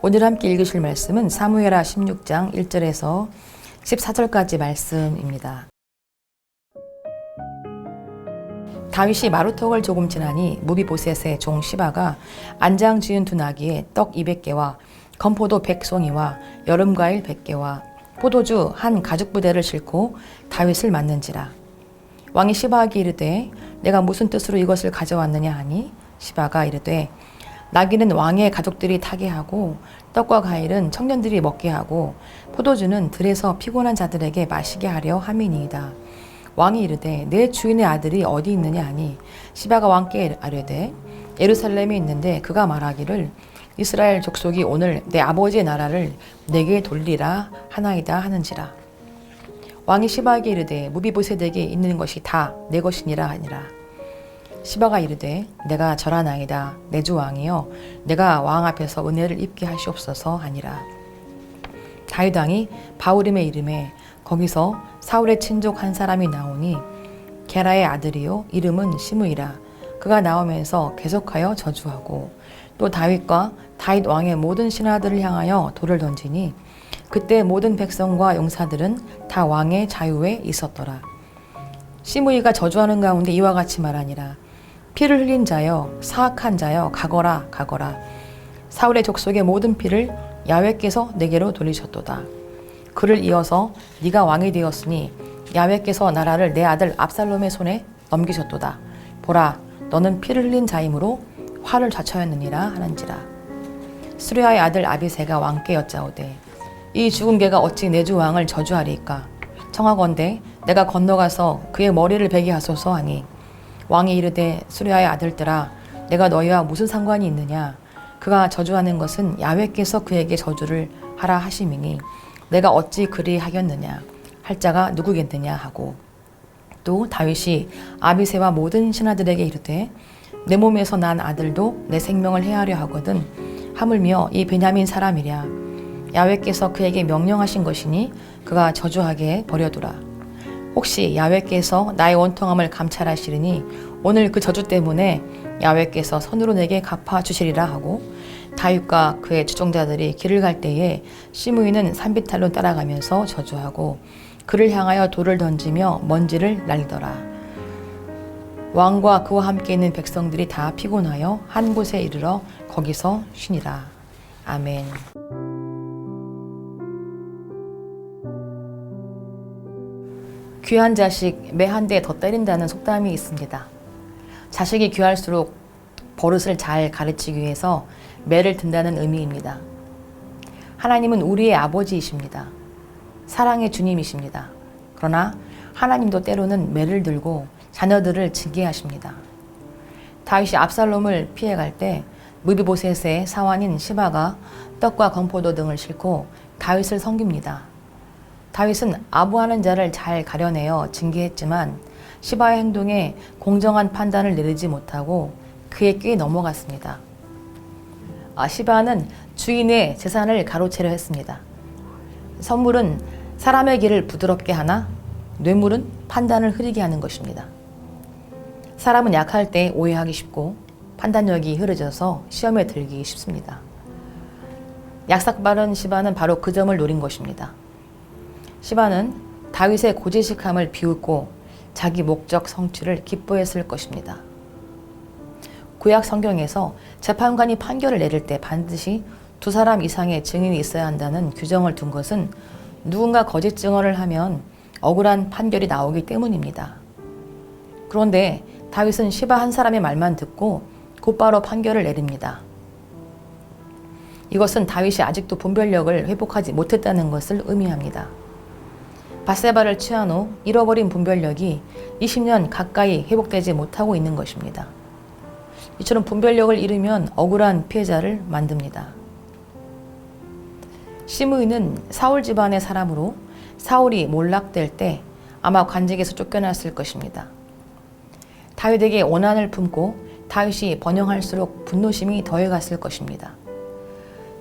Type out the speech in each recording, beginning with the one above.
오늘 함께 읽으실 말씀은 사무엘하 16장 1절에서 14절까지 말씀입니다. 다윗이 마루턱을 조금 지나니 무비보셋의 종 시바가 안장 지은 두 나귀에 떡 200개와 건포도 100송이와 여름과일 100개와 포도주 한 가죽 부대를 싣고 다윗을 맞는지라. 왕이 시바에게 이르되 내가 무슨 뜻으로 이것을 가져왔느냐 하니 시바가 이르되 나귀는 왕의 가족들이 타게 하고 떡과 과일은 청년들이 먹게 하고 포도주는 들에서 피곤한 자들에게 마시게 하려 함이니이다. 왕이 이르되 내 주인의 아들이 어디 있느냐 하니 시바가 왕께 아뢰되 예루살렘에 있는데 그가 말하기를 이스라엘 족속이 오늘 내 아버지의 나라를 내게 돌리라 하나이다 하는지라. 왕이 시바에게 이르되 무비보셋에게 있는 것이 다 내 것이니라 하니라. 시바가 이르되 내가 절하나이다 내 주 왕이여 내가 왕 앞에서 은혜를 입게 하시옵소서 하니라. 다윗 왕이 바후림의 이름에 거기서 사울의 친족 한 사람이 나오니 게라의 아들이요 이름은 시므이라. 그가 나오면서 계속하여 저주하고 또 다윗과 다윗 왕의 모든 신하들을 향하여 돌을 던지니 그때 모든 백성과 용사들은 다 왕의 자유에 있었더라. 시므이가 저주하는 가운데 이와 같이 말하니라. 피를 흘린 자여 사악한 자여 가거라 가거라. 사울의 족속의 모든 피를 야훼께서 내게로 돌리셨도다. 그를 이어서 네가 왕이 되었으니 야훼께서 나라를 내 아들 압살롬의 손에 넘기셨도다. 보라 너는 피를 흘린 자이므로 화를 자처했느니라 하는지라. 스루야의 아들 아비새가 왕께 여짜오되 이 죽은 개가 어찌 내 주 왕을 저주하리이까. 청하건대 내가 건너가서 그의 머리를 베게 하소서 하니 왕이 이르되 스루야의 아들들아 내가 너희와 무슨 상관이 있느냐. 그가 저주하는 것은 야훼께서 그에게 저주를 하라 하심이니 내가 어찌 그리 하겠느냐 할 자가 누구겠느냐 하고 또 다윗이 아비새와 모든 신하들에게 이르되 내 몸에서 난 아들도 내 생명을 해하려 하거든 하물며 이 베냐민 사람이랴. 야훼께서 그에게 명령하신 것이니 그가 저주하게 버려두라. 혹시 야훼께서 나의 원통함을 감찰하시리니 오늘 그 저주 때문에 야훼께서 손으로 내게 갚아주시리라 하고 다윗과 그의 추종자들이 길을 갈 때에 시므이는 산비탈로 따라가면서 저주하고 그를 향하여 돌을 던지며 먼지를 날리더라. 왕과 그와 함께 있는 백성들이 다 피곤하여 한 곳에 이르러 거기서 쉬니라. 아멘. 귀한 자식 매 한 대 더 때린다는 속담이 있습니다. 자식이 귀할수록 버릇을 잘 가르치기 위해서 매를 든다는 의미입니다. 하나님은 우리의 아버지이십니다. 사랑의 주님이십니다. 그러나 하나님도 때로는 매를 들고 자녀들을 징계하십니다. 다윗이 압살롬을 피해갈 때 무비보셋의 사환인 시바가 떡과 건포도 등을 싣고 다윗을 섬깁니다. 다윗은 아부하는 자를 잘 가려내어 징계했지만 시바의 행동에 공정한 판단을 내리지 못하고 그의 꾀에 넘어갔습니다. 시바는 주인의 재산을 가로채려 했습니다. 선물은 사람의 길을 부드럽게 하나 뇌물은 판단을 흐리게 하는 것입니다. 사람은 약할 때 오해하기 쉽고 판단력이 흐려져서 시험에 들기 쉽습니다. 약삭빠른 시바는 바로 그 점을 노린 것입니다. 시바는 다윗의 고지식함을 비웃고 자기 목적 성취를 기뻐했을 것입니다. 구약 성경에서 재판관이 판결을 내릴 때 반드시 두 사람 이상의 증인이 있어야 한다는 규정을 둔 것은 누군가 거짓 증언을 하면 억울한 판결이 나오기 때문입니다. 그런데 다윗은 시바 한 사람의 말만 듣고 곧바로 판결을 내립니다. 이것은 다윗이 아직도 분별력을 회복하지 못했다는 것을 의미합니다. 밧세바를 취한 후 잃어버린 분별력이 20년 가까이 회복되지 못하고 있는 것입니다. 이처럼 분별력을 잃으면 억울한 피해자를 만듭니다. 시므이는 사울 집안의 사람으로 사울이 몰락될 때 아마 관직에서 쫓겨났을 것입니다. 다윗에게 원한을 품고 다윗이 번영할수록 분노심이 더해갔을 것입니다.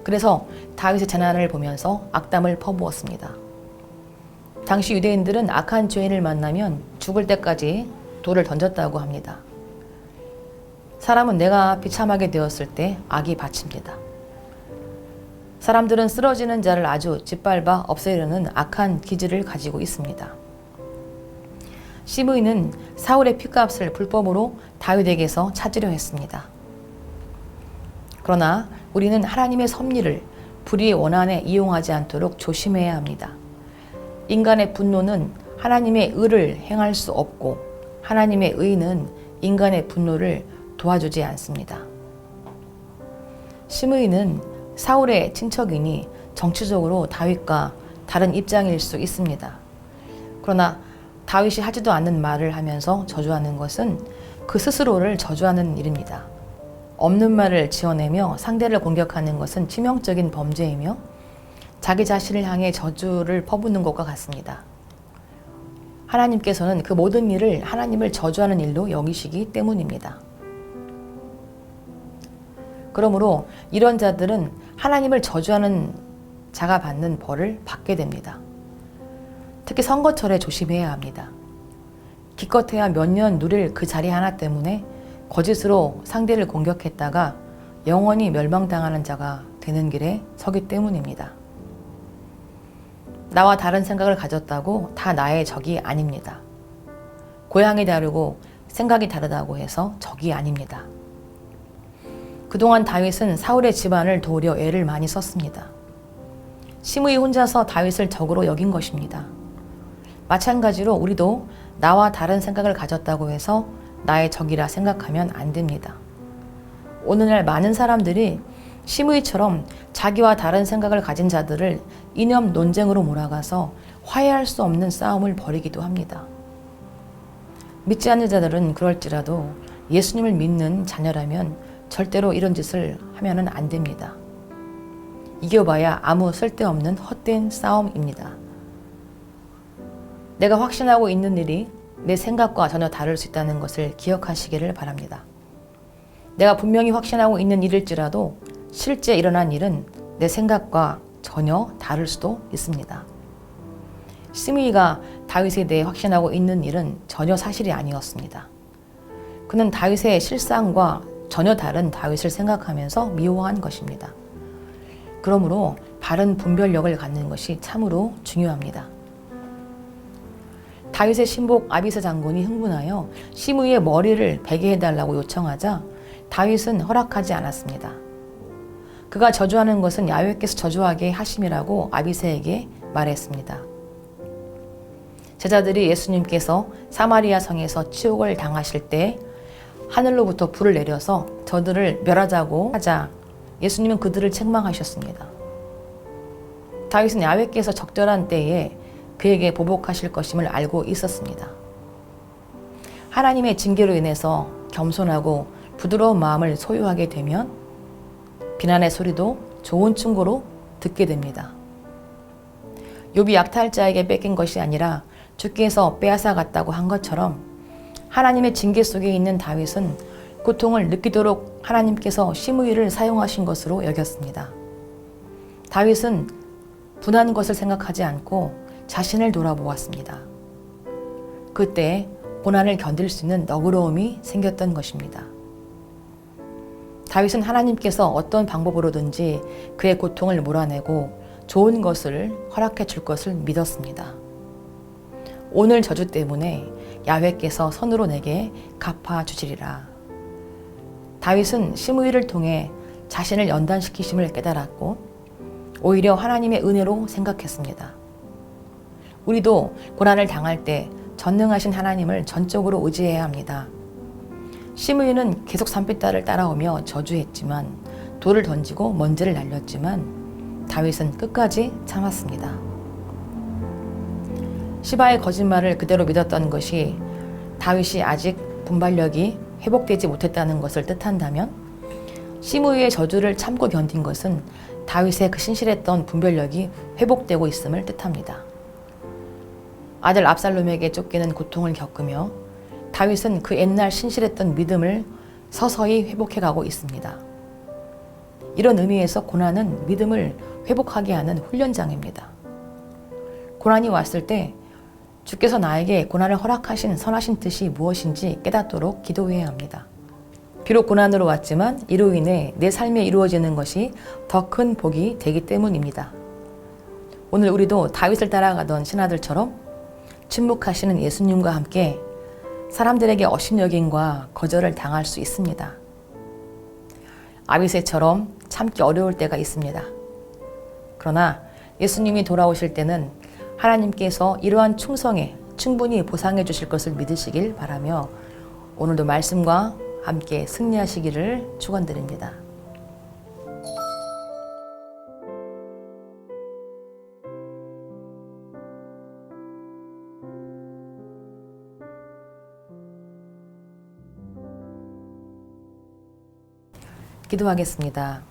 그래서 다윗의 재난을 보면서 악담을 퍼부었습니다. 당시 유대인들은 악한 죄인을 만나면 죽을 때까지 돌을 던졌다고 합니다. 사람은 내가 비참하게 되었을 때 악이 받칩니다. 사람들은 쓰러지는 자를 아주 짓밟아 없애려는 악한 기질을 가지고 있습니다. 시므이는 사울의 핏값을 불법으로 다윗에게서 찾으려 했습니다. 그러나 우리는 하나님의 섭리를 불의의 원한에 이용하지 않도록 조심해야 합니다. 인간의 분노는 하나님의 의를 행할 수 없고 하나님의 의는 인간의 분노를 도와주지 않습니다. 시므이는 사울의 친척이니 정치적으로 다윗과 다른 입장일 수 있습니다. 그러나 다윗이 하지도 않는 말을 하면서 저주하는 것은 그 스스로를 저주하는 일입니다. 없는 말을 지어내며 상대를 공격하는 것은 치명적인 범죄이며 자기 자신을 향해 저주를 퍼붓는 것과 같습니다. 하나님께서는 그 모든 일을 하나님을 저주하는 일로 여기시기 때문입니다. 그러므로 이런 자들은 하나님을 저주하는 자가 받는 벌을 받게 됩니다. 특히 선거철에 조심해야 합니다. 기껏해야 몇 년 누릴 그 자리 하나 때문에 거짓으로 상대를 공격했다가 영원히 멸망당하는 자가 되는 길에 서기 때문입니다. 나와 다른 생각을 가졌다고 다 나의 적이 아닙니다. 고향이 다르고 생각이 다르다고 해서 적이 아닙니다. 그동안 다윗은 사울의 집안을 도우려 애를 많이 썼습니다. 시므이 혼자서 다윗을 적으로 여긴 것입니다. 마찬가지로 우리도 나와 다른 생각을 가졌다고 해서 나의 적이라 생각하면 안 됩니다. 오늘날 많은 사람들이 시므이처럼 자기와 다른 생각을 가진 자들을 이념 논쟁으로 몰아가서 화해할 수 없는 싸움을 벌이기도 합니다. 믿지 않는 자들은 그럴지라도 예수님을 믿는 자녀라면 절대로 이런 짓을 하면은 안 됩니다. 이겨봐야 아무 쓸데없는 헛된 싸움입니다. 내가 확신하고 있는 일이 내 생각과 전혀 다를 수 있다는 것을 기억하시기를 바랍니다. 내가 분명히 확신하고 있는 일일지라도 실제 일어난 일은 내 생각과 전혀 다를 수도 있습니다. 시므이가 다윗에 대해 확신하고 있는 일은 전혀 사실이 아니었습니다. 그는 다윗의 실상과 전혀 다른 다윗을 생각하면서 미워한 것입니다. 그러므로 바른 분별력을 갖는 것이 참으로 중요합니다. 다윗의 신복 아비스 장군이 흥분하여 시므이의 머리를 베게 해달라고 요청하자 다윗은 허락하지 않았습니다. 그가 저주하는 것은 야훼께서 저주하게 하심이라고 아비새에게 말했습니다. 제자들이 예수님께서 사마리아 성에서 치욕을 당하실 때 하늘로부터 불을 내려서 저들을 멸하자고 하자 예수님은 그들을 책망하셨습니다. 다윗은 야훼께서 적절한 때에 그에게 보복하실 것임을 알고 있었습니다. 하나님의 징계로 인해서 겸손하고 부드러운 마음을 소유하게 되면 비난의 소리도 좋은 충고로 듣게 됩니다. 욥이 약탈자에게 뺏긴 것이 아니라 주께서 빼앗아 갔다고 한 것처럼 하나님의 징계 속에 있는 다윗은 고통을 느끼도록 하나님께서 시므이를 사용하신 것으로 여겼습니다. 다윗은 분한 것을 생각하지 않고 자신을 돌아보았습니다. 그때 고난을 견딜 수 있는 너그러움이 생겼던 것입니다. 다윗은 하나님께서 어떤 방법으로든지 그의 고통을 몰아내고 좋은 것을 허락해 줄 것을 믿었습니다. 오늘 저주 때문에 야훼께서 선으로 내게 갚아주시리라. 다윗은 시므이를 통해 자신을 연단시키심을 깨달았고 오히려 하나님의 은혜로 생각했습니다. 우리도 고난을 당할 때 전능하신 하나님을 전적으로 의지해야 합니다. 시므이는 계속 산깃딸을 따라오며 저주했지만 돌을 던지고 먼지를 날렸지만 다윗은 끝까지 참았습니다. 시바의 거짓말을 그대로 믿었던 것이 다윗이 아직 분발력이 회복되지 못했다는 것을 뜻한다면 시므이의 저주를 참고 견딘 것은 다윗의 그 신실했던 분별력이 회복되고 있음을 뜻합니다. 아들 압살롬에게 쫓기는 고통을 겪으며 다윗은 그 옛날 신실했던 믿음을 서서히 회복해가고 있습니다. 이런 의미에서 고난은 믿음을 회복하게 하는 훈련장입니다. 고난이 왔을 때 주께서 나에게 고난을 허락하신 선하신 뜻이 무엇인지 깨닫도록 기도해야 합니다. 비록 고난으로 왔지만 이로 인해 내 삶에 이루어지는 것이 더 큰 복이 되기 때문입니다. 오늘 우리도 다윗을 따라가던 신하들처럼 침묵하시는 예수님과 함께 사람들에게 업신여김과 거절을 당할 수 있습니다. 아비새처럼 참기 어려울 때가 있습니다. 그러나 예수님이 돌아오실 때는 하나님께서 이러한 충성에 충분히 보상해 주실 것을 믿으시길 바라며 오늘도 말씀과 함께 승리하시기를 축원드립니다. 기도하겠습니다.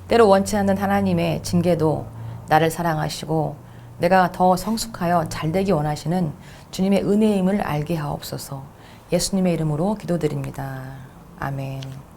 때로 원치 않는 하나님의 징계도 나를 사랑하시고 내가 더 성숙하여 잘되기 원하시는 주님의 은혜임을 알게 하옵소서. 예수님의 이름으로 기도드립니다. 아멘.